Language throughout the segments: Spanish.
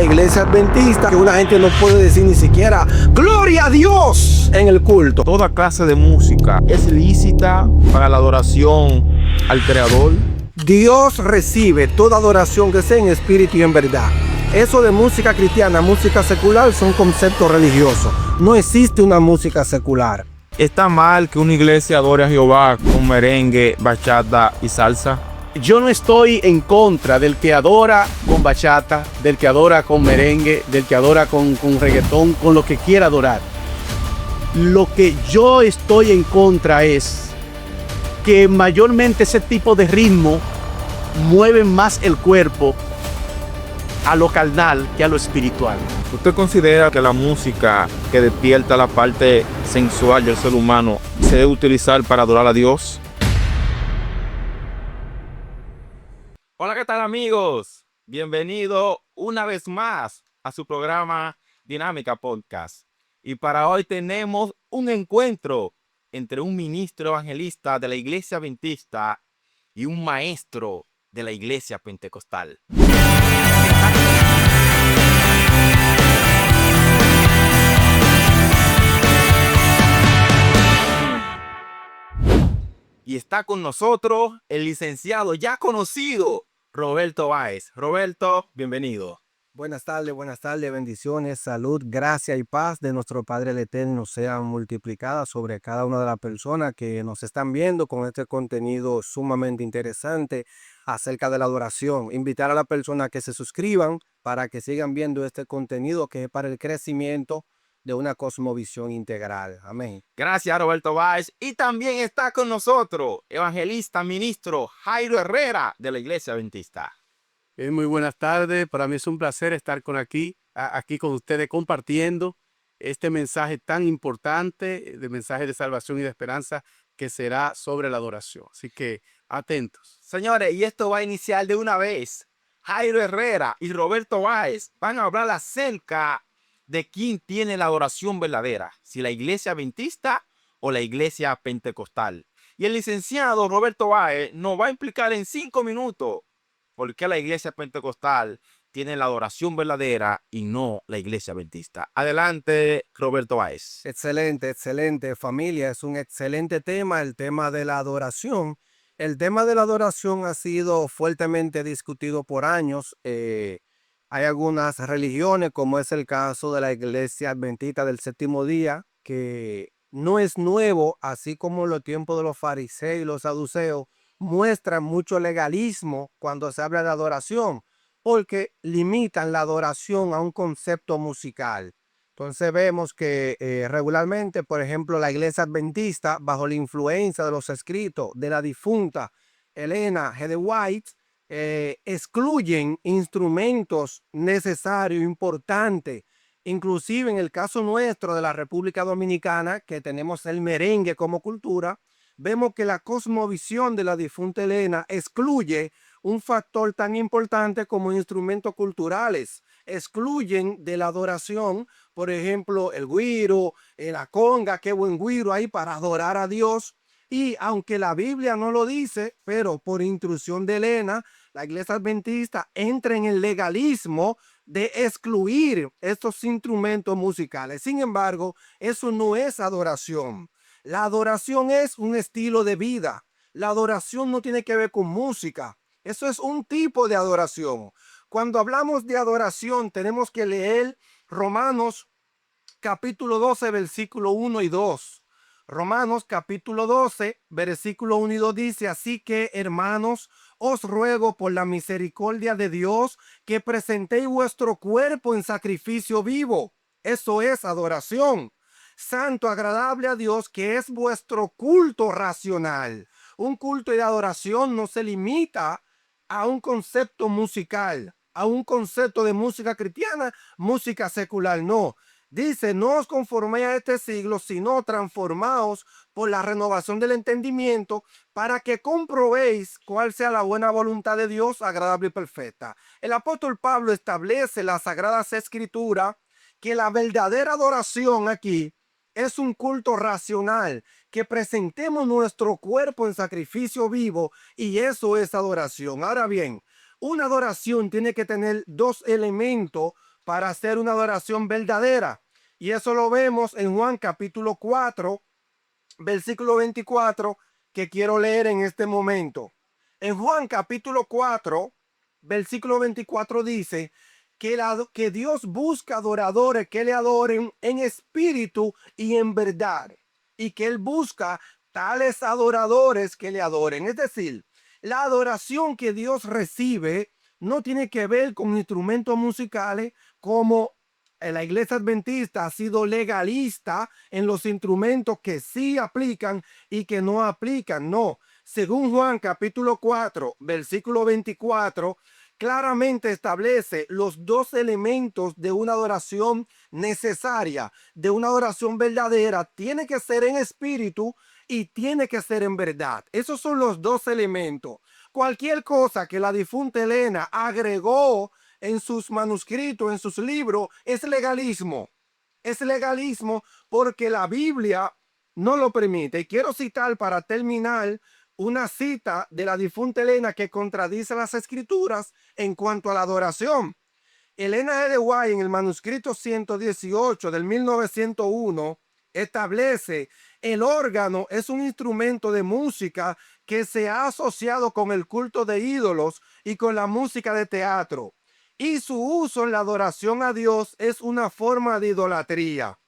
la iglesia adventista, que una gente no puede decir ni siquiera ¡Gloria a Dios! En el culto. Toda clase de música es lícita para la adoración al Creador. Dios recibe toda adoración que sea en espíritu y en verdad. Eso de música cristiana, música secular son conceptos religiosos. No existe una música secular. ¿Está mal que una iglesia adore a Jehová con merengue, bachata y salsa? Yo no estoy en contra del que adora con bachata, del que adora con merengue, del que adora con reggaetón, con lo que quiera adorar. Lo que yo estoy en contra es que mayormente ese tipo de ritmo mueven más el cuerpo a lo carnal que a lo espiritual. ¿Usted considera que la música que despierta la parte sensual del ser humano se debe utilizar para adorar a Dios? Hola, ¿qué tal, amigos? Bienvenido una vez más a su programa Dinámica Podcast. Y para hoy tenemos un encuentro entre un ministro evangelista de la iglesia adventista y un maestro de la iglesia pentecostal. Y está con nosotros el licenciado ya conocido, Roberto Báez. Roberto, bienvenido. Buenas tardes, bendiciones, salud, gracia y paz de nuestro Padre el Eterno sean multiplicadas sobre cada una de las personas que nos están viendo con este contenido sumamente interesante acerca de la adoración. Invitar a las personas que se suscriban para que sigan viendo este contenido que es para el crecimiento de una cosmovisión integral. Amén. Gracias, Roberto Báez. Y también está con nosotros, evangelista, ministro Jairo Herrera de la iglesia adventista. Muy buenas tardes, para mí es un placer estar aquí con ustedes compartiendo este mensaje tan importante, de mensaje de salvación y de esperanza que será sobre la adoración. Así que atentos. Señores, y esto va a iniciar de una vez. Jairo Herrera y Roberto Báez van a hablar acerca de quién tiene la adoración verdadera, si la iglesia adventista o la iglesia pentecostal. Y el licenciado Roberto Báez nos va a explicar en 5 minutos por qué la iglesia pentecostal tiene la adoración verdadera y no la iglesia adventista. Adelante, Roberto Báez. Excelente, familia. Es un excelente tema, el tema de la adoración. El tema de la adoración ha sido fuertemente discutido por años. Hay algunas religiones, como es el caso de la iglesia adventista del séptimo día, que no es nuevo, así como en los tiempos de los fariseos y los saduceos, muestran mucho legalismo cuando se habla de adoración, porque limitan la adoración a un concepto musical. Entonces vemos que regularmente, por ejemplo, la iglesia adventista, bajo la influencia de los escritos de la difunta Elena G. de White, excluyen instrumentos necesarios, importantes. Inclusive en el caso nuestro de la República Dominicana, que tenemos el merengue como cultura, vemos que la cosmovisión de la difunta Elena excluye un factor tan importante como instrumentos culturales. Excluyen de la adoración, por ejemplo, el güiro, la conga, qué buen güiro hay para adorar a Dios. Y aunque la Biblia no lo dice, pero por instrucción de Elena, la iglesia adventista entra en el legalismo de excluir estos instrumentos musicales. Sin embargo, eso no es adoración. La adoración es un estilo de vida. La adoración no tiene que ver con música. Eso es un tipo de adoración. Cuando hablamos de adoración, tenemos que leer Romanos capítulo 12, versículo 1 y 2. Romanos capítulo 12, versículo 1 y 2 dice: así que, hermanos, os ruego por la misericordia de Dios que presentéis vuestro cuerpo en sacrificio vivo. Eso es adoración. Santo, agradable a Dios, que es vuestro culto racional. Un culto de adoración no se limita a un concepto musical, a un concepto de música cristiana, música secular, no. Dice, no os conforméis a este siglo, sino transformaos por la renovación del entendimiento para que comprobéis cuál sea la buena voluntad de Dios, agradable y perfecta. El apóstol Pablo establece en las Sagradas Escrituras que la verdadera adoración aquí es un culto racional, que presentemos nuestro cuerpo en sacrificio vivo, y eso es adoración. Ahora bien, una adoración tiene que tener dos elementos para hacer una adoración verdadera. Y eso lo vemos en Juan capítulo 4, versículo 24, que quiero leer en este momento. En Juan capítulo 4, versículo 24 dice que Dios busca adoradores que le adoren en espíritu y en verdad. Y que Él busca tales adoradores que le adoren. Es decir, la adoración que Dios recibe no tiene que ver con instrumentos musicales como la iglesia adventista ha sido legalista en los instrumentos que sí aplican y que no aplican. No, según Juan capítulo 4, versículo 24, claramente establece los dos elementos de una adoración necesaria, de una adoración verdadera. Tiene que ser en espíritu y tiene que ser en verdad. Esos son los dos elementos. Cualquier cosa que la difunta Elena agregó en sus manuscritos, en sus libros, es legalismo. Es legalismo porque la Biblia no lo permite. Y quiero citar para terminar una cita de la difunta Elena que contradice las escrituras en cuanto a la adoración. Elena G. de White, en el manuscrito 118 del 1901, establece: el órgano es un instrumento de música que se ha asociado con el culto de ídolos y con la música de teatro, y su uso en la adoración a Dios es una forma de idolatría.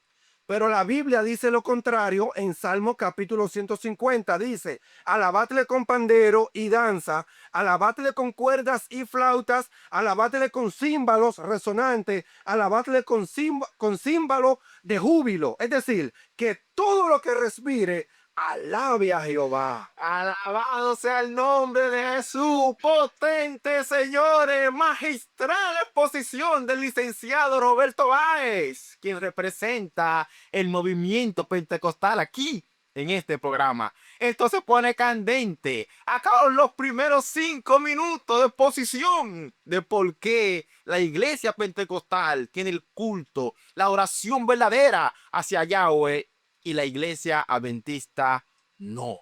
Pero la Biblia dice lo contrario. En Salmo capítulo 150 dice: alabadle con pandero y danza, alabadle con cuerdas y flautas, alabadle con címbalos resonantes, alabadle con címbalo de júbilo. Es decir, que todo lo que respire alabe a Jehová. Alabado sea el nombre de Jesús. Potente, señores. Magistral exposición del licenciado Roberto Báez, quien representa el movimiento pentecostal aquí en este programa. Esto se pone candente. Acaban los primeros 5 minutos de exposición de por qué la iglesia pentecostal tiene el culto, la oración verdadera hacia Yahweh, y la iglesia adventista no.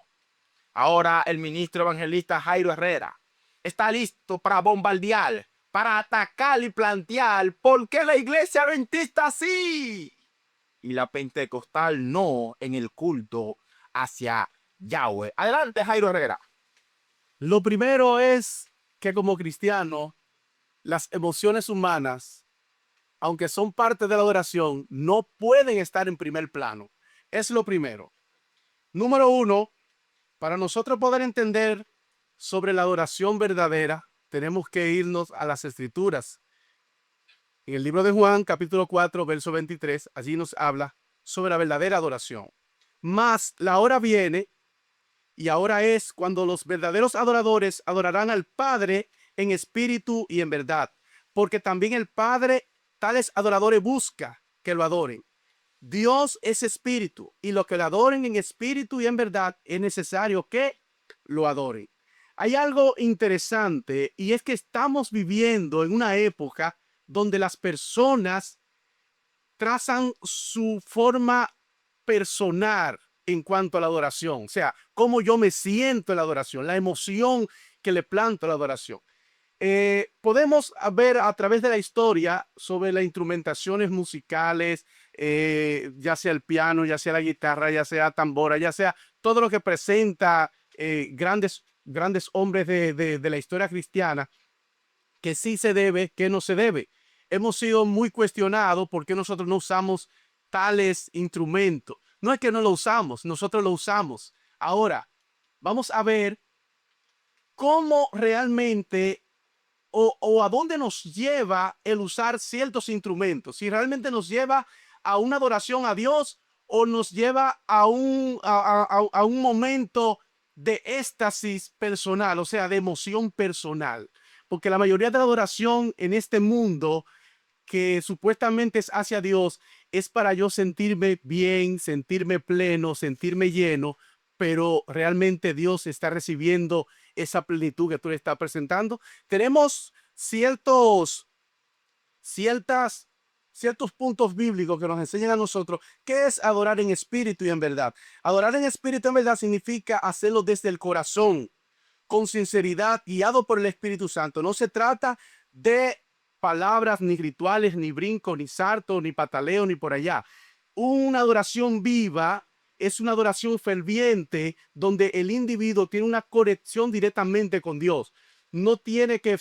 Ahora el ministro evangelista Jairo Herrera está listo para bombardear, para atacar y plantear por qué la iglesia adventista sí y la pentecostal no en el culto hacia Yahweh. Adelante, Jairo Herrera. Lo primero es que como cristiano, las emociones humanas, aunque son parte de la adoración, no pueden estar en primer plano. Es lo primero. Número uno, para nosotros poder entender sobre la adoración verdadera, tenemos que irnos a las escrituras. En el libro de Juan, capítulo 4, verso 23, allí nos habla sobre la verdadera adoración. Mas la hora viene, y ahora es cuando los verdaderos adoradores adorarán al Padre en espíritu y en verdad, porque también el Padre tales adoradores busca que lo adoren. Dios es espíritu, y los que lo adoren en espíritu y en verdad es necesario que lo adoren. Hay algo interesante, y es que estamos viviendo en una época donde las personas trazan su forma personal en cuanto a la adoración. O sea, cómo yo me siento en la adoración, la emoción que le planto a la adoración. Podemos ver a través de la historia sobre las instrumentaciones musicales, ya sea el piano, ya sea la guitarra, ya sea tambora, ya sea todo lo que presenta grandes hombres de la historia cristiana, que sí se debe, que no se debe. Hemos sido muy cuestionados por qué nosotros no usamos tales instrumentos. No es que no lo usamos, nosotros lo usamos. Ahora, vamos a ver cómo realmente o a dónde nos lleva el usar ciertos instrumentos. Si realmente nos lleva a una adoración a Dios o nos lleva a un momento de éxtasis personal, o sea, de emoción personal. Porque la mayoría de la adoración en este mundo que supuestamente es hacia Dios es para yo sentirme bien, sentirme pleno, sentirme lleno, pero realmente Dios está recibiendo esa plenitud que tú le estás presentando. Tenemos ciertos puntos bíblicos que nos enseñan a nosotros qué es adorar en espíritu y en verdad. Adorar en espíritu y en verdad significa hacerlo desde el corazón, con sinceridad, guiado por el Espíritu Santo. No se trata de palabras, ni rituales, ni brinco, ni sarto, ni pataleo, ni por allá. Una adoración viva es una adoración ferviente donde el individuo tiene una conexión directamente con Dios. No tiene que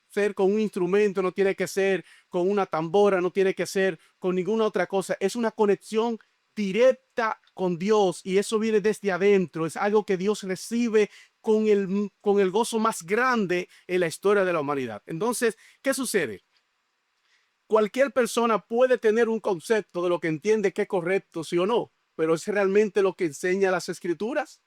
ser con un instrumento, no tiene que ser con una tambora, no tiene que ser con ninguna otra cosa. Es una conexión directa con Dios y eso viene desde adentro. Es algo que Dios recibe con el gozo más grande en la historia de la humanidad. Entonces, ¿qué sucede? Cualquier persona puede tener un concepto de lo que entiende que es correcto, sí o no, pero ¿es realmente lo que enseña las escrituras?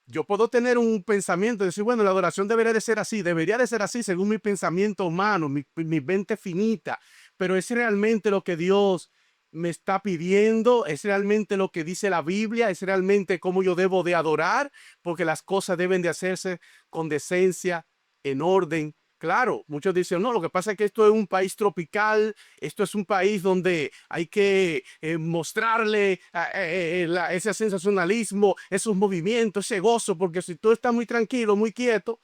Yo puedo tener un pensamiento y decir, bueno, la adoración debería de ser así según mi pensamiento humano, mi mente finita, pero ¿es realmente lo que Dios me está pidiendo? ¿Es realmente lo que dice la Biblia? ¿Es realmente cómo yo debo de adorar? Porque las cosas deben de hacerse con decencia, en orden. Claro, muchos dicen, no, lo que pasa es que esto es un país tropical, esto es un país donde hay que mostrarle ese sensacionalismo, esos movimientos, ese gozo, porque si tú estás muy tranquilo, muy quieto,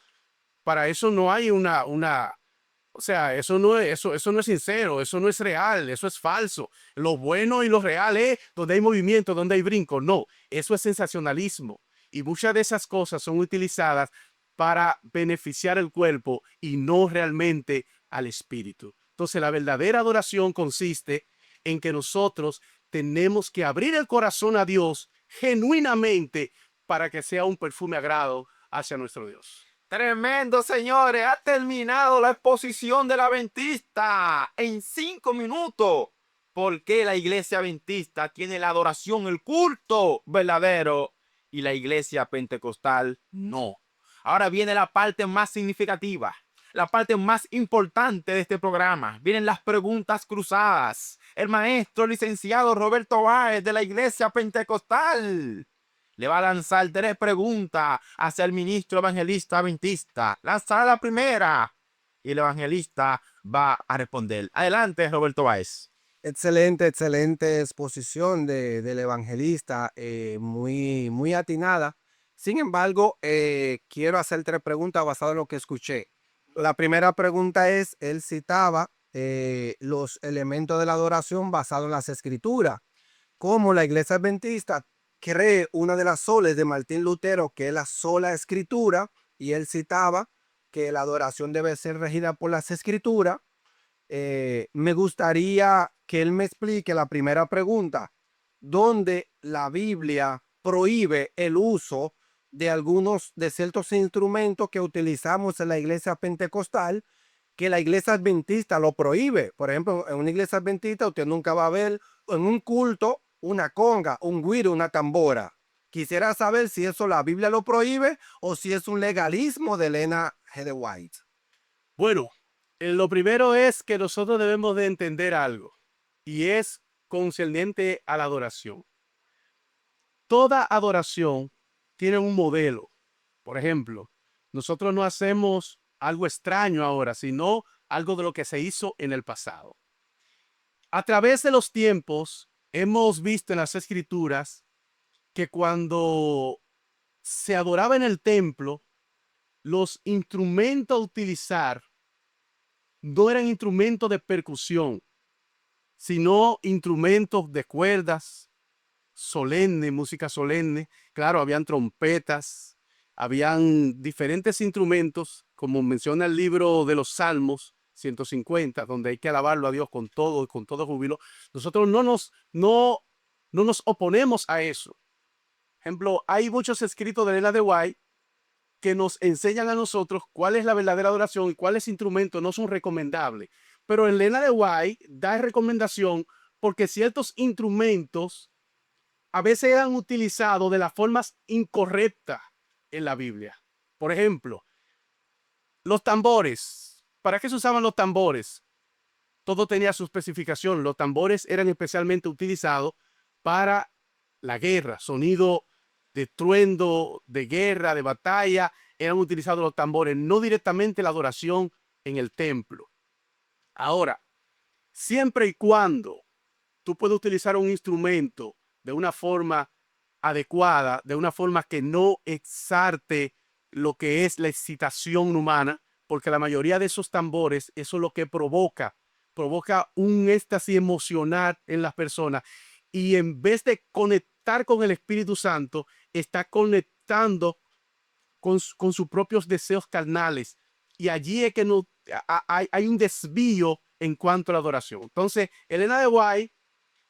para eso no hay o sea, eso no es sincero, eso no es real, eso es falso. Lo bueno y lo real es donde hay movimiento, donde hay brinco. No, eso es sensacionalismo. Y muchas de esas cosas son utilizadas para beneficiar el cuerpo y no realmente al espíritu. Entonces, la verdadera adoración consiste en que nosotros tenemos que abrir el corazón a Dios genuinamente para que sea un perfume agrado hacia nuestro Dios. Tremendo, señores. Ha terminado la exposición del adventista en 5 minutos. ¿Por qué la iglesia adventista tiene la adoración, el culto verdadero y la iglesia pentecostal no? Ahora viene la parte más significativa, la parte más importante de este programa. Vienen las preguntas cruzadas. El maestro licenciado Roberto Báez de la iglesia pentecostal le va a lanzar 3 preguntas hacia el ministro evangelista adventista. Lanzará la primera y el evangelista va a responder. Adelante, Roberto Báez. Excelente exposición del evangelista, muy atinada. Sin embargo, quiero hacer 3 preguntas basadas en lo que escuché. La primera pregunta es, él citaba los elementos de la adoración basados en las escrituras, como la iglesia adventista cree una de las soles de Martín Lutero, que es la sola escritura, y él citaba que la adoración debe ser regida por las escrituras. Me gustaría que él me explique la primera pregunta, ¿dónde la Biblia prohíbe el uso de ciertos instrumentos que utilizamos en la iglesia pentecostal, que la iglesia adventista lo prohíbe? Por ejemplo, en una iglesia adventista usted nunca va a ver en un culto una conga, un güiro, una tambora. Quisiera saber si eso la Biblia lo prohíbe o si es un legalismo de Elena G. de White. Bueno, lo primero es que nosotros debemos de entender algo y es concerniente a la adoración. Toda adoración tiene un modelo. Por ejemplo, nosotros no hacemos algo extraño ahora, sino algo de lo que se hizo en el pasado. A través de los tiempos, hemos visto en las escrituras que cuando se adoraba en el templo, los instrumentos a utilizar no eran instrumentos de percusión, sino instrumentos de cuerdas, solemne, música solemne. Claro, habían trompetas, habían diferentes instrumentos, como menciona el libro de los Salmos 150, donde hay que alabarlo a Dios con todo júbilo. Nosotros no nos oponemos a eso. Ejemplo, hay muchos escritos de Elena de White que nos enseñan a nosotros cuál es la verdadera adoración y cuáles instrumentos no son recomendables. Pero Elena de White da recomendación porque ciertos instrumentos a veces eran utilizados de las formas incorrectas en la Biblia. Por ejemplo, los tambores. ¿Para qué se usaban los tambores? Todo tenía su especificación. Los tambores eran especialmente utilizados para la guerra, sonido de truendo, de guerra, de batalla. Eran utilizados los tambores, no directamente la adoración en el templo. Ahora, siempre y cuando tú puedes utilizar un instrumento de una forma adecuada, de una forma que no exarte lo que es la excitación humana, porque la mayoría de esos tambores, eso es lo que provoca un éxtasis emocional en las personas. Y en vez de conectar con el Espíritu Santo, está conectando con sus propios deseos carnales. Y allí es que no, hay un desvío en cuanto a la adoración. Entonces, Elena de White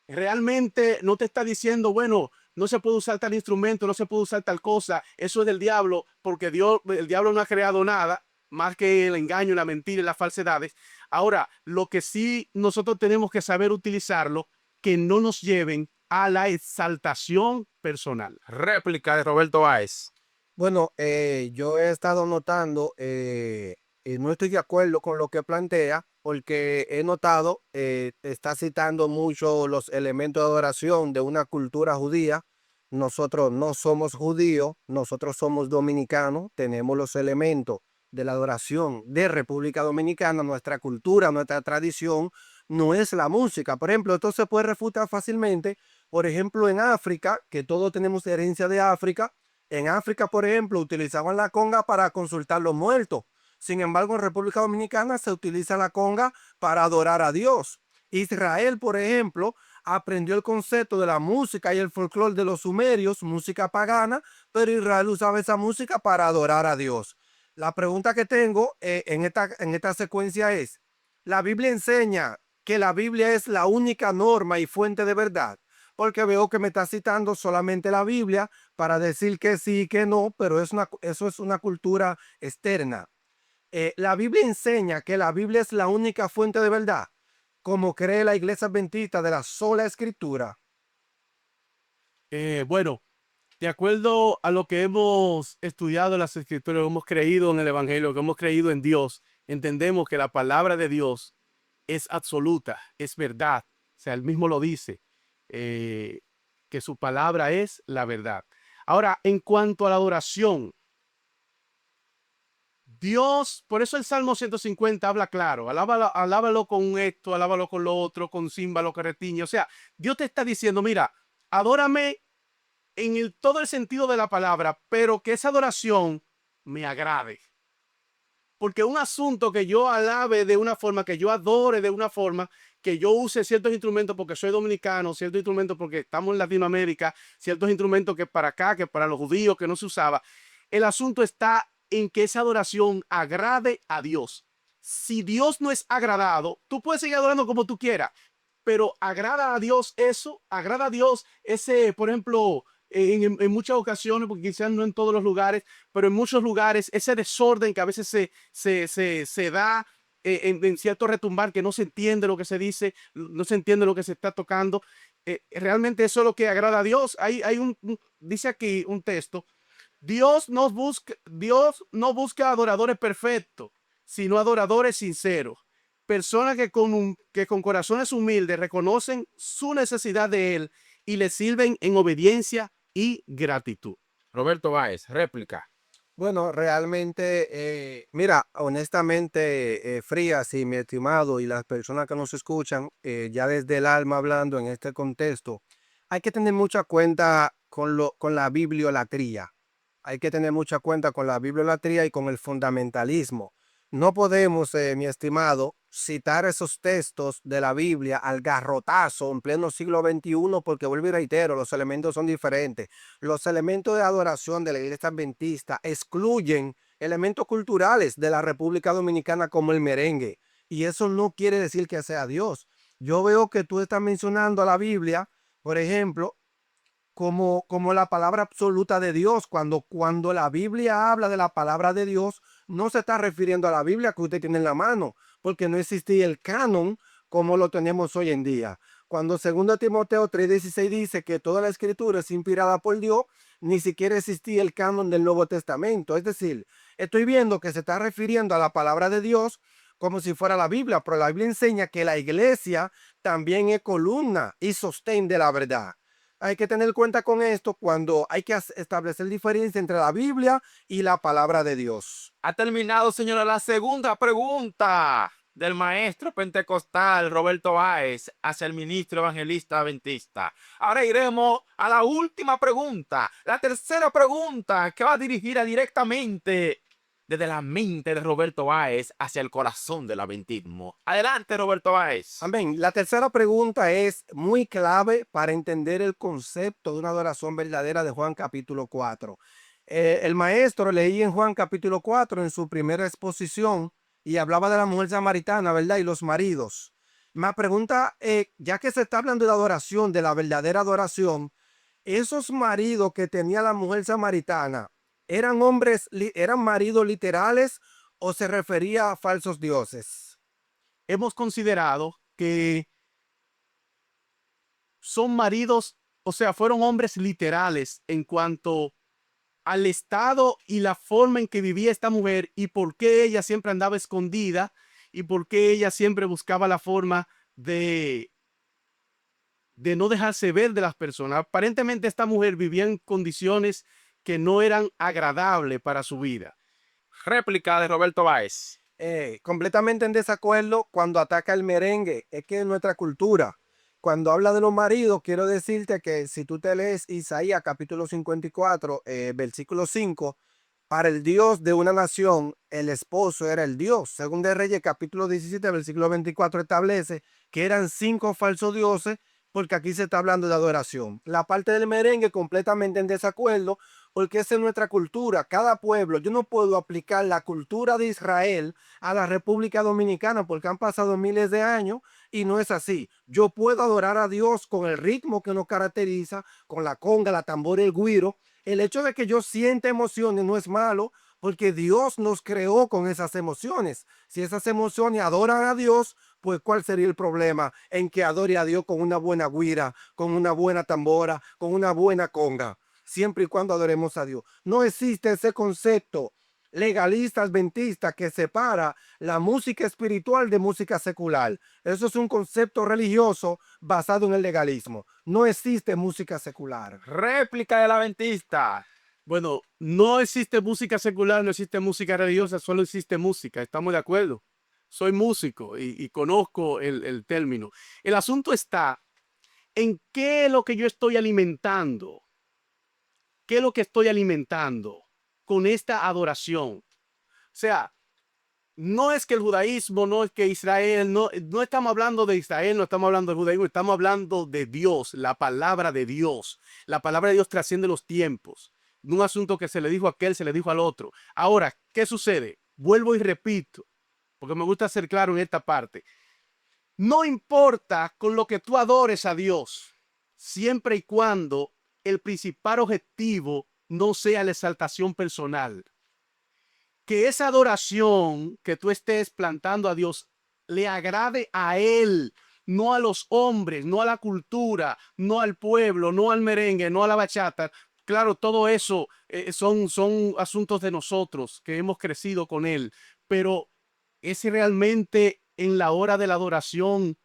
realmente no te está diciendo, bueno, no se puede usar tal instrumento, no se puede usar tal cosa, eso es del diablo, porque el diablo no ha creado nada más que el engaño, la mentira y las falsedades. Ahora, lo que sí nosotros tenemos que saber utilizarlo, que no nos lleven a la exaltación personal. Réplica de Roberto Báez. Bueno, yo he estado notando, y no estoy de acuerdo con lo que plantea, porque he notado, está citando mucho los elementos de adoración de una cultura judía. Nosotros no somos judíos, nosotros somos dominicanos, tenemos los elementos de la adoración de República Dominicana, nuestra cultura, nuestra tradición, no es la música. Por ejemplo, esto se puede refutar fácilmente, por ejemplo, en África, que todos tenemos herencia de África. En África, por ejemplo, utilizaban la conga para consultar los muertos. Sin embargo, en República Dominicana se utiliza la conga para adorar a Dios. Israel, por ejemplo, aprendió el concepto de la música y el folclore de los sumerios, música pagana, pero Israel usaba esa música para adorar a Dios. La pregunta que tengo en esta secuencia es, ¿la Biblia enseña que la Biblia es la única norma y fuente de verdad? Porque veo que me está citando solamente la Biblia para decir que sí y que no, pero eso es una cultura externa. La Biblia enseña que la Biblia es la única fuente de verdad, como cree la Iglesia Adventista de la sola Escritura. Bueno, de acuerdo a lo que hemos estudiado en las Escrituras, hemos creído en el Evangelio, que hemos creído en Dios, entendemos que la palabra de Dios es absoluta, es verdad. O sea, él mismo lo dice, eh, que su palabra es la verdad. Ahora, en cuanto a la adoración, Dios, por eso el Salmo 150 habla claro, alábalo con esto, alábalo con lo otro, con címbalo, carretiño. O sea, Dios te está diciendo, mira, adórame en todo el sentido de la palabra, pero que esa adoración me agrade. Porque un asunto que yo alabe de una forma, que yo adore de una forma, que yo use ciertos instrumentos porque soy dominicano, ciertos instrumentos porque estamos en Latinoamérica, ciertos instrumentos que para acá, que para los judíos, que no se usaba. El asunto está en que esa adoración agrade a Dios. Si Dios no es agradado, tú puedes seguir adorando como tú quieras, pero agrada a Dios eso, agrada a Dios ese, por ejemplo, en muchas ocasiones, porque quizás no en todos los lugares, pero en muchos lugares, ese desorden que a veces se da en cierto retumbar, que no se entiende lo que se dice, no se entiende lo que se está tocando. Realmente eso es lo que agrada a Dios. Dice aquí un texto, Dios no busca adoradores perfectos, sino adoradores sinceros. Personas que con corazones humildes reconocen su necesidad de Él y le sirven en obediencia y gratitud. Roberto Báez, réplica. Bueno, realmente, mira, honestamente, Frías y mi estimado y las personas que nos escuchan, ya desde el alma hablando en este contexto, hay que tener mucha cuenta con la bibliolatría. Hay que tener mucha cuenta con la bibliolatría y con el fundamentalismo. No podemos, mi estimado, citar esos textos de la Biblia al garrotazo en pleno siglo XXI porque vuelvo y reitero, los elementos son diferentes. Los elementos de adoración de la iglesia adventista excluyen elementos culturales de la República Dominicana como el merengue. Y eso no quiere decir que sea Dios. Yo veo que tú estás mencionando a la Biblia, por ejemplo, como la palabra absoluta de Dios. Cuando la Biblia habla de la palabra de Dios, no se está refiriendo a la Biblia que usted tiene en la mano, porque no existía el canon como lo tenemos hoy en día. Cuando 2 Timoteo 3:16 dice que toda la escritura es inspirada por Dios, ni siquiera existía el canon del Nuevo Testamento. Es decir, estoy viendo que se está refiriendo a la palabra de Dios como si fuera la Biblia, pero la Biblia enseña que la iglesia también es columna y sostén de la verdad. Hay que tener cuenta con esto cuando hay que establecer diferencia entre la Biblia y la palabra de Dios. Ha terminado, señora, la segunda pregunta del maestro pentecostal Roberto Báez hacia el ministro evangelista adventista. Ahora iremos a la última pregunta, la tercera pregunta que va dirigida directamente desde la mente de Roberto Báez hacia el corazón del adventismo. Adelante, Roberto Báez. Amén. La tercera pregunta es muy clave para entender el concepto de una adoración verdadera de Juan capítulo 4. El maestro leí en Juan capítulo 4 en su primera exposición y hablaba de la mujer samaritana, ¿verdad? Y los maridos. Me pregunta, ya que se está hablando de adoración, de la verdadera adoración, esos maridos que tenía la mujer samaritana, ¿eran hombres, eran maridos literales o se refería a falsos dioses? Hemos considerado que son maridos, o sea, fueron hombres literales en cuanto al estado y la forma en que vivía esta mujer y por qué ella siempre andaba escondida y por qué ella siempre buscaba la forma de no dejarse ver de las personas. Aparentemente esta mujer vivía en condiciones que no eran agradables para su vida. Réplica de Roberto Báez. Completamente en desacuerdo cuando ataca el merengue. Es que es nuestra cultura. Cuando habla de los maridos, quiero decirte que si tú te lees Isaías capítulo 54, versículo 5, para el Dios de una nación, el esposo era el Dios. Según de Reyes capítulo 17, versículo 24 establece que eran 5 falsos dioses, porque aquí se está hablando de adoración. La parte del merengue completamente en desacuerdo, porque esa es nuestra cultura. Cada pueblo, yo no puedo aplicar la cultura de Israel a la República Dominicana porque han pasado miles de años y no es así. Yo puedo adorar a Dios con el ritmo que nos caracteriza, con la conga, la tambora y el güiro. El hecho de que yo sienta emociones no es malo porque Dios nos creó con esas emociones. Si esas emociones adoran a Dios, pues ¿cuál sería el problema en que adore a Dios con una buena güira, con una buena tambora, con una buena conga? Siempre y cuando adoremos a Dios. No existe ese concepto legalista adventista que separa la música espiritual de música secular. Eso es un concepto religioso basado en el legalismo. No existe música secular. Réplica del adventista. Bueno, no existe música secular, no existe música religiosa, solo existe música. ¿Estamos de acuerdo? Soy músico y conozco el término. El asunto está en qué es lo que yo estoy alimentando. ¿Qué es lo que estoy alimentando con esta adoración? O sea, no es que el judaísmo, no es que Israel, no estamos hablando de Israel, no estamos hablando de judaísmo, estamos hablando de Dios, la palabra de Dios. La palabra de Dios trasciende los tiempos. Un asunto que se le dijo a aquel, se le dijo al otro. Ahora, ¿qué sucede? Vuelvo y repito, porque me gusta ser claro en esta parte. No importa con lo que tú adores a Dios, siempre y cuando el principal objetivo no sea la exaltación personal. Que esa adoración que tú estés plantando a Dios le agrade a Él, no a los hombres, no a la cultura, no al pueblo, no al merengue, no a la bachata. Claro, todo eso son asuntos de nosotros que hemos crecido con Él, pero ¿es realmente en la hora de la adoración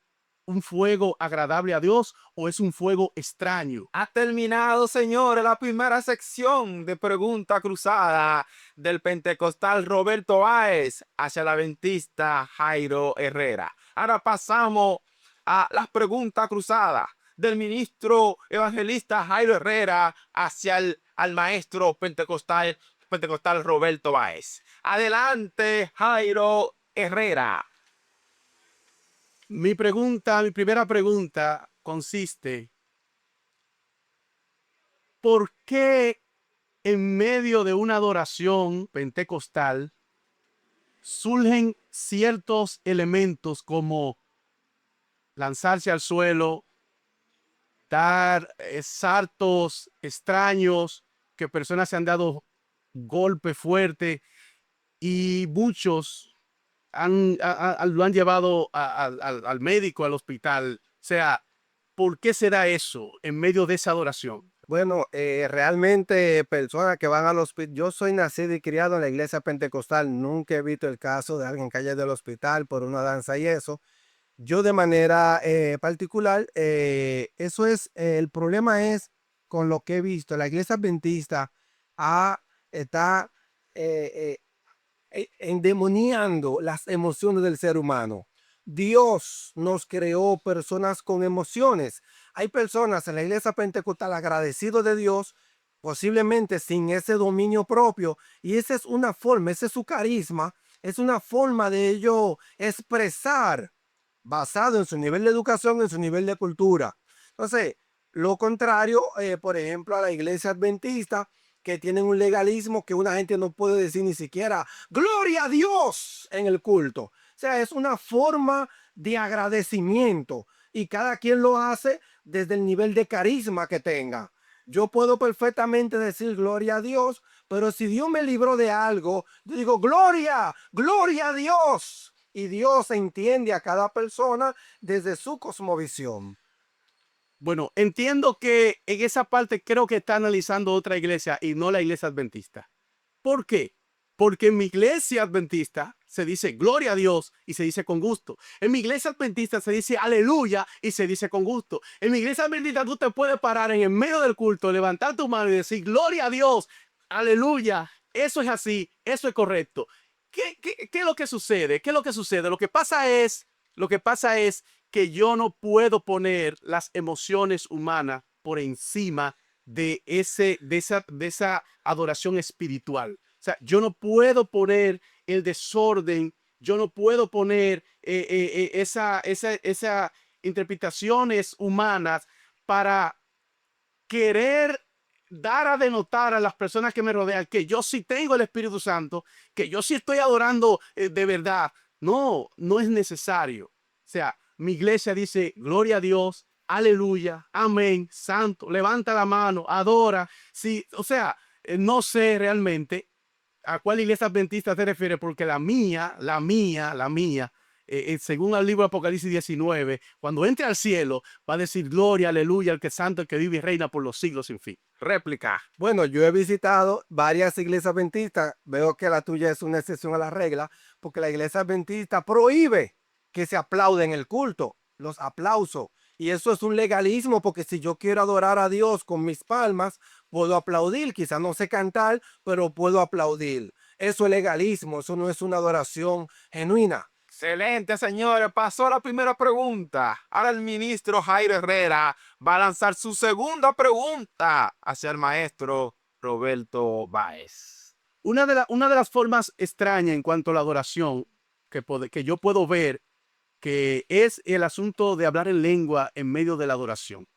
un fuego agradable a Dios o es un fuego extraño? Ha terminado, señores, la primera sección de pregunta cruzada del pentecostal Roberto Báez hacia el adventista Jairo Herrera. Ahora pasamos a las preguntas cruzadas del ministro evangelista Jairo Herrera hacia al maestro pentecostal Roberto Báez. Adelante, Jairo Herrera. Mi primera pregunta consiste: ¿por qué en medio de una adoración pentecostal surgen ciertos elementos como lanzarse al suelo, dar saltos extraños, que personas se han dado golpe fuerte y muchos lo han llevado al médico, al hospital? O sea, ¿por qué será eso en medio de esa adoración? Bueno, realmente personas que van al hospital, yo soy nacido y criado en la iglesia pentecostal, nunca he visto el caso de alguien que haya ido al hospital por una danza y eso. Yo de manera particular, eso es, el problema es con lo que he visto, la iglesia adventista está endemoniando las emociones del ser humano. Dios nos creó personas con emociones. Hay personas en la iglesia pentecostal agradecidos de Dios posiblemente sin ese dominio propio. Y esa es una forma, ese es su carisma, es una forma de ello expresar basado en su nivel de educación, en su nivel de cultura. Entonces, lo contrario, por ejemplo, a la iglesia adventista, que tienen un legalismo que una gente no puede decir ni siquiera gloria a Dios en el culto. O sea, es una forma de agradecimiento y cada quien lo hace desde el nivel de carisma que tenga. Yo puedo perfectamente decir gloria a Dios, pero si Dios me libró de algo, yo digo gloria, gloria a Dios. Y Dios entiende a cada persona desde su cosmovisión. Bueno, entiendo que en esa parte creo que está analizando otra iglesia y no la iglesia adventista. ¿Por qué? Porque en mi iglesia adventista se dice gloria a Dios y se dice con gusto. En mi iglesia adventista se dice aleluya y se dice con gusto. En mi iglesia adventista tú te puedes parar en el medio del culto, levantar tu mano y decir gloria a Dios, aleluya. Eso es así, eso es correcto. ¿Qué es lo que sucede? ¿Qué es lo que sucede? Lo que pasa es que yo no puedo poner las emociones humanas por encima de esa adoración espiritual. O sea, yo no puedo poner el desorden, yo no puedo poner esa interpretaciones humanas para querer dar a denotar a las personas que me rodean que yo sí tengo el Espíritu Santo, que yo sí estoy adorando de verdad. No, no es necesario. O sea, mi iglesia dice, gloria a Dios, aleluya, amén, santo, levanta la mano, adora. Sí, o sea, no sé realmente a cuál iglesia adventista te refieres, porque la mía, según el libro de Apocalipsis 19, cuando entre al cielo, va a decir gloria, aleluya, al que es santo, el que vive y reina por los siglos sin fin. Réplica. Bueno, yo he visitado varias iglesias adventistas. Veo que la tuya es una excepción a la regla, porque la iglesia adventista prohíbe que se aplaude en el culto, los aplausos. Y eso es un legalismo, porque si yo quiero adorar a Dios con mis palmas, puedo aplaudir. Quizás no sé cantar, pero puedo aplaudir. Eso es legalismo, eso no es una adoración genuina. Excelente, señores. Pasó la primera pregunta. Ahora el ministro Jairo Herrera va a lanzar su segunda pregunta hacia el maestro Roberto Báez. Una de las formas extrañas en cuanto a la adoración que yo puedo ver que es el asunto de hablar en lengua en medio de la adoración.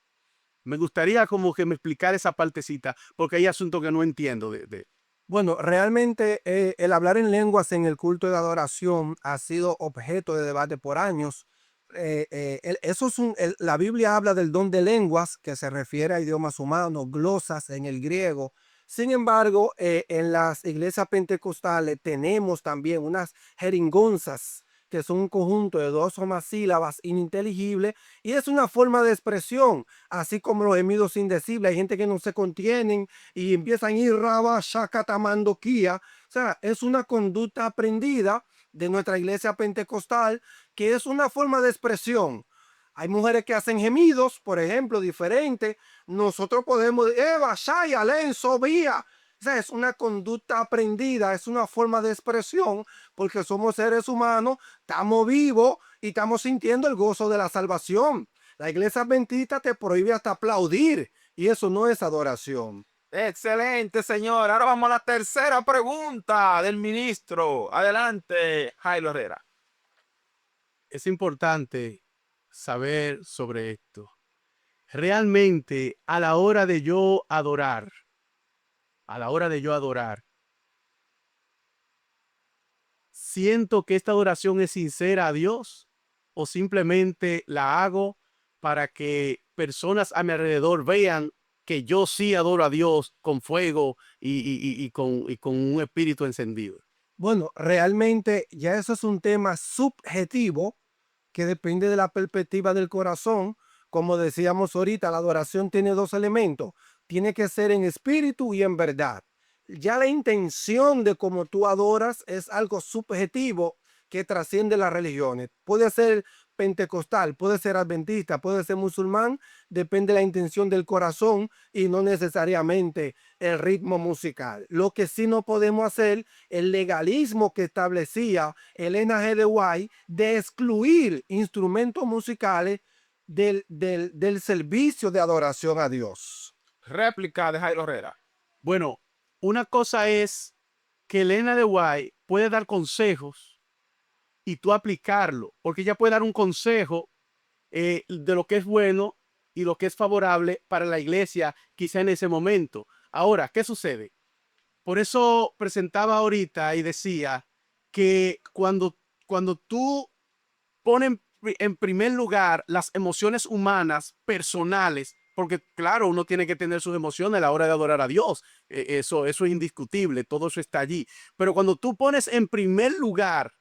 Me gustaría como que me explicara esa partecita, porque hay asuntos que no entiendo de. Bueno, realmente el hablar en lenguas en el culto de adoración ha sido objeto de debate por años. Eso es la Biblia habla del don de lenguas, que se refiere a idiomas humanos, glosas en el griego. Sin embargo, en las iglesias pentecostales tenemos también unas jeringonzas, que son un conjunto de dos o más sílabas ininteligibles, y es una forma de expresión, así como los gemidos indecibles. Hay gente que no se contienen y empiezan a ir raba, shakatamando kia. O sea, es una conducta aprendida de nuestra iglesia pentecostal, que es una forma de expresión. Hay mujeres que hacen gemidos, por ejemplo, diferentes. Nosotros podemos, Eva, Shaya, Lenzo, Vía. O sea, es una conducta aprendida, es una forma de expresión, porque somos seres humanos, estamos vivos y estamos sintiendo el gozo de la salvación. La iglesia adventista te prohíbe hasta aplaudir, y eso no es adoración. Excelente, señor. Ahora vamos a la tercera pregunta del ministro. Adelante, Jairo Herrera. Es importante saber sobre esto. Realmente, a la hora de yo adorar, siento que esta adoración es sincera a Dios o simplemente la hago para que personas a mi alrededor vean que yo sí adoro a Dios con fuego y con un espíritu encendido. Bueno, realmente ya eso es un tema subjetivo que depende de la perspectiva del corazón. Como decíamos ahorita, la adoración tiene dos elementos. Tiene que ser en espíritu y en verdad. Ya la intención de cómo tú adoras es algo subjetivo que trasciende las religiones. Puede ser pentecostal, puede ser adventista, puede ser musulmán, depende de la intención del corazón y no necesariamente el ritmo musical. Lo que sí no podemos hacer, el legalismo que establecía Elena G. de White de excluir instrumentos musicales del servicio de adoración a Dios. Réplica de Jairo Herrera. Bueno, una cosa es que Elena de White puede dar consejos y tú aplicarlo, porque ella puede dar un consejo de lo que es bueno y lo que es favorable para la iglesia, quizá en ese momento. Ahora, ¿qué sucede? Por eso presentaba ahorita y decía que cuando tú pones en primer lugar las emociones humanas personales, porque claro, uno tiene que tener sus emociones a la hora de adorar a Dios. Eso es indiscutible, todo eso está allí. Pero cuando tú pones en primer lugar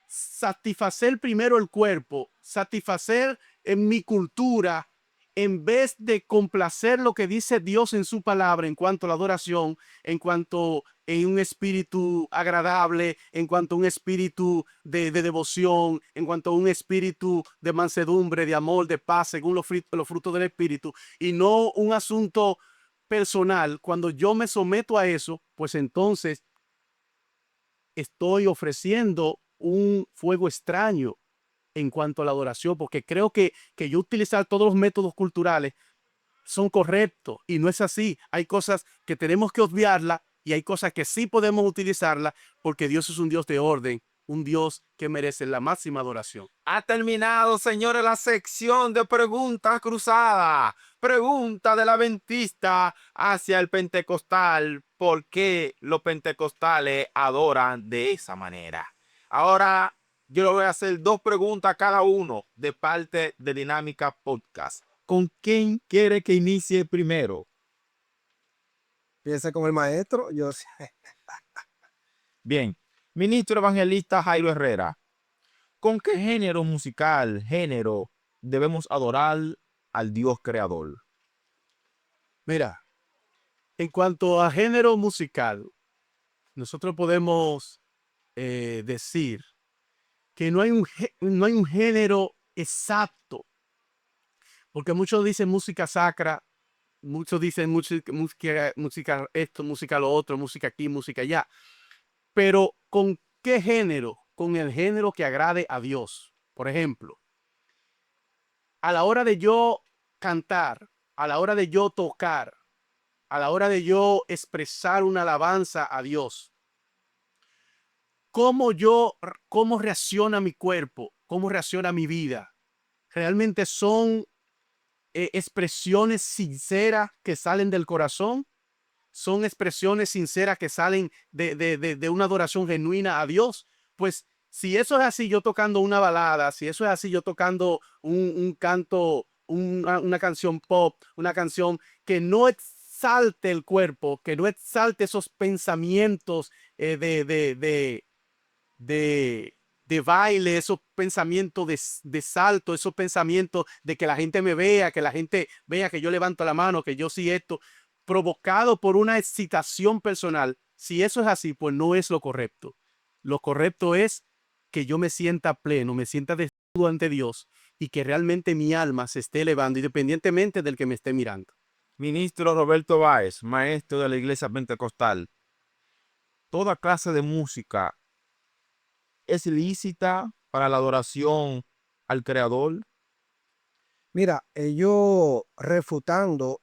satisfacer primero el cuerpo, satisfacer en mi cultura, en vez de complacer lo que dice Dios en su palabra en cuanto a la adoración, en cuanto en un espíritu agradable, en cuanto a un espíritu de devoción, en cuanto a un espíritu de mansedumbre, de amor, de paz, según los frutos del espíritu, y no un asunto personal. Cuando yo me someto a eso, pues entonces estoy ofreciendo un fuego extraño en cuanto a la adoración, porque creo que yo utilizar todos los métodos culturales son correctos y no es así. Hay cosas que tenemos que obviarlas y hay cosas que sí podemos utilizarlas porque Dios es un Dios de orden, un Dios que merece la máxima adoración. Ha terminado, señores, la sección de preguntas cruzadas. Pregunta del adventista hacia el pentecostal. ¿Por qué los pentecostales adoran de esa manera? Ahora yo le voy a hacer 2 preguntas a cada uno de parte de Dinámica Podcast. ¿Con quién quiere que inicie primero? Piensa como el maestro, yo sí. Bien, ministro evangelista Jairo Herrera, ¿con qué género debemos adorar al Dios creador? Mira, en cuanto a género musical, nosotros podemos decir que no hay un género exacto, porque muchos dicen música sacra, muchos dicen música esto, música lo otro, música aquí, música allá. Pero ¿con qué género? Con el género que agrade a Dios. Por ejemplo, a la hora de yo cantar, a la hora de yo tocar, a la hora de yo expresar una alabanza a Dios, cómo reacciona mi cuerpo, cómo reacciona mi vida. Realmente son expresiones sinceras que salen del corazón, son expresiones sinceras que salen de una adoración genuina a Dios. Pues si eso es así, yo tocando una balada, si eso es así, yo tocando un canto, una canción pop, una canción que no exalte el cuerpo, que no exalte esos pensamientos de baile, esos pensamientos de salto, esos pensamientos de que la gente me vea, que la gente vea que yo levanto la mano, que yo sí esto, provocado por una excitación personal. Si eso es así, pues no es lo correcto. Lo correcto es que yo me sienta pleno, me sienta desnudo ante Dios y que realmente mi alma se esté elevando independientemente del que me esté mirando. Ministro Roberto Báez, maestro de la Iglesia Pentecostal, ¿toda clase de música es lícita para la adoración al Creador? Mira, yo refutando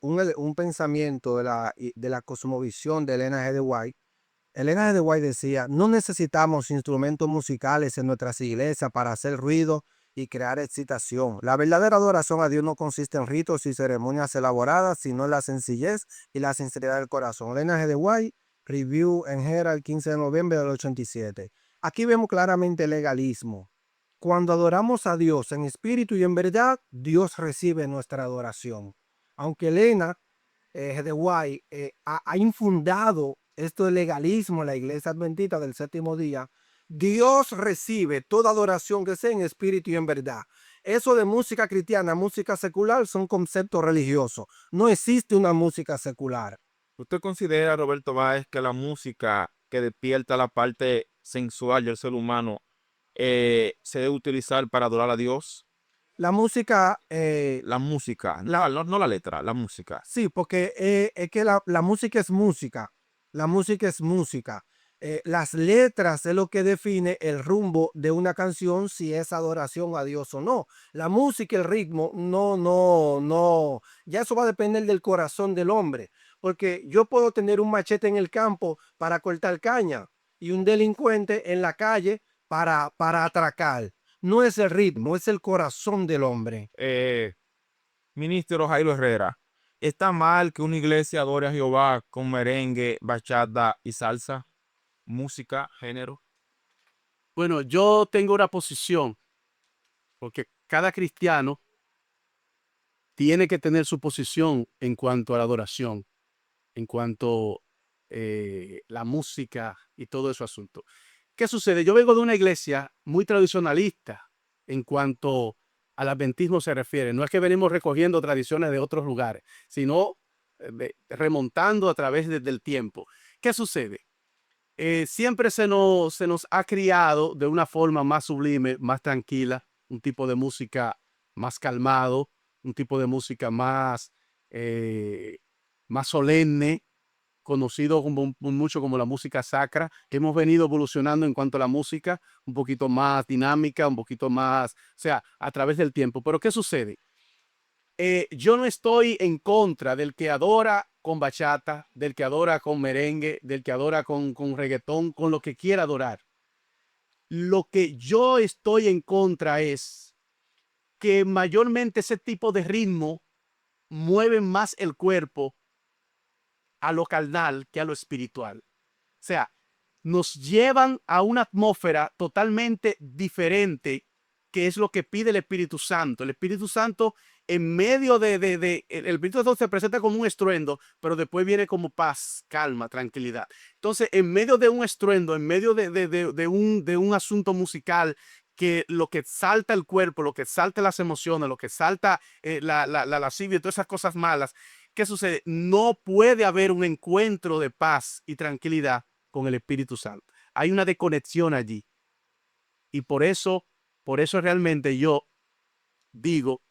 un pensamiento de la cosmovisión de Elena G. de White. Elena G. de White decía, no necesitamos instrumentos musicales en nuestras iglesias para hacer ruido y crear excitación. La verdadera adoración a Dios no consiste en ritos y ceremonias elaboradas, sino en la sencillez y la sinceridad del corazón. Elena G. de White, Review en Herald, 15 de noviembre del 87. Aquí vemos claramente el legalismo. Cuando adoramos a Dios en espíritu y en verdad, Dios recibe nuestra adoración. Aunque Elena de White ha infundado esto de legalismo en la iglesia adventista del séptimo día, Dios recibe toda adoración que sea en espíritu y en verdad. Eso de música cristiana, música secular, son conceptos religiosos. No existe una música secular. ¿Usted considera, Roberto Báez, que la música que despierta la parte sensual del ser humano se debe utilizar para adorar a Dios? La música, La música, no la letra, la música. sí, porque es que la música es música. La música es música. Las letras es lo que define el rumbo de una canción, si es adoración a Dios o no. La música, el ritmo, no. Ya eso va a depender del corazón del hombre. porque yo puedo tener un machete en el campo para cortar caña y un delincuente en la calle para atracar. No es el ritmo, es el corazón del hombre. Ministro Jairo Herrera, ¿está mal que una iglesia adore a Jehová con merengue, bachata y salsa? Música, género. Bueno, yo tengo una posición, porque cada cristiano tiene que tener su posición en cuanto a la adoración, en cuanto la música y todo ese asunto. ¿Qué sucede? Yo vengo de una iglesia muy tradicionalista en cuanto al adventismo se refiere. No es que venimos recogiendo tradiciones de otros lugares, sino remontando a través del tiempo. ¿Qué sucede? Siempre se nos ha criado de una forma más sublime, más tranquila, un tipo de música más calmado, un tipo de música más solemne, conocido mucho como la música sacra, que hemos venido evolucionando en cuanto a la música, un poquito más dinámica, un poquito más, o sea, a través del tiempo. Pero ¿qué sucede? Yo no estoy en contra del que adora con bachata, del que adora con merengue, del que adora con reggaetón, con lo que quiera adorar. Lo que yo estoy en contra es que mayormente ese tipo de ritmo mueve más el cuerpo a lo carnal que a lo espiritual. O sea, nos llevan a una atmósfera totalmente diferente, que es lo que pide el Espíritu Santo. El Espíritu Santo en medio el Espíritu Santo se presenta como un estruendo, pero después viene como paz, calma, tranquilidad. Entonces, en medio de un estruendo, en medio de un asunto musical, que lo que salta el cuerpo, lo que salta las emociones, lo que salta la lascivia y todas esas cosas malas, ¿qué sucede? No puede haber un encuentro de paz y tranquilidad con el Espíritu Santo. Hay una desconexión allí. Y por eso realmente yo digo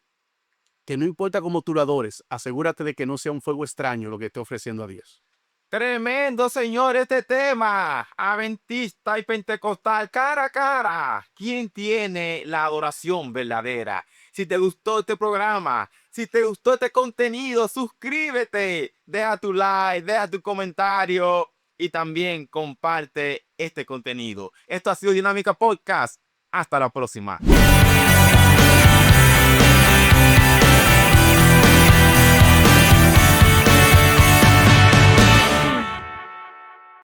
que no importa cómo tú lo adores, asegúrate de que no sea un fuego extraño lo que esté ofreciendo a Dios. Tremendo, señor, este tema. Adventista y pentecostal, cara a cara. ¿Quién tiene la adoración verdadera? Si te gustó este programa, si te gustó este contenido, suscríbete, deja tu like, deja tu comentario y también comparte este contenido. Esto ha sido Dinámica Podcast. Hasta la próxima.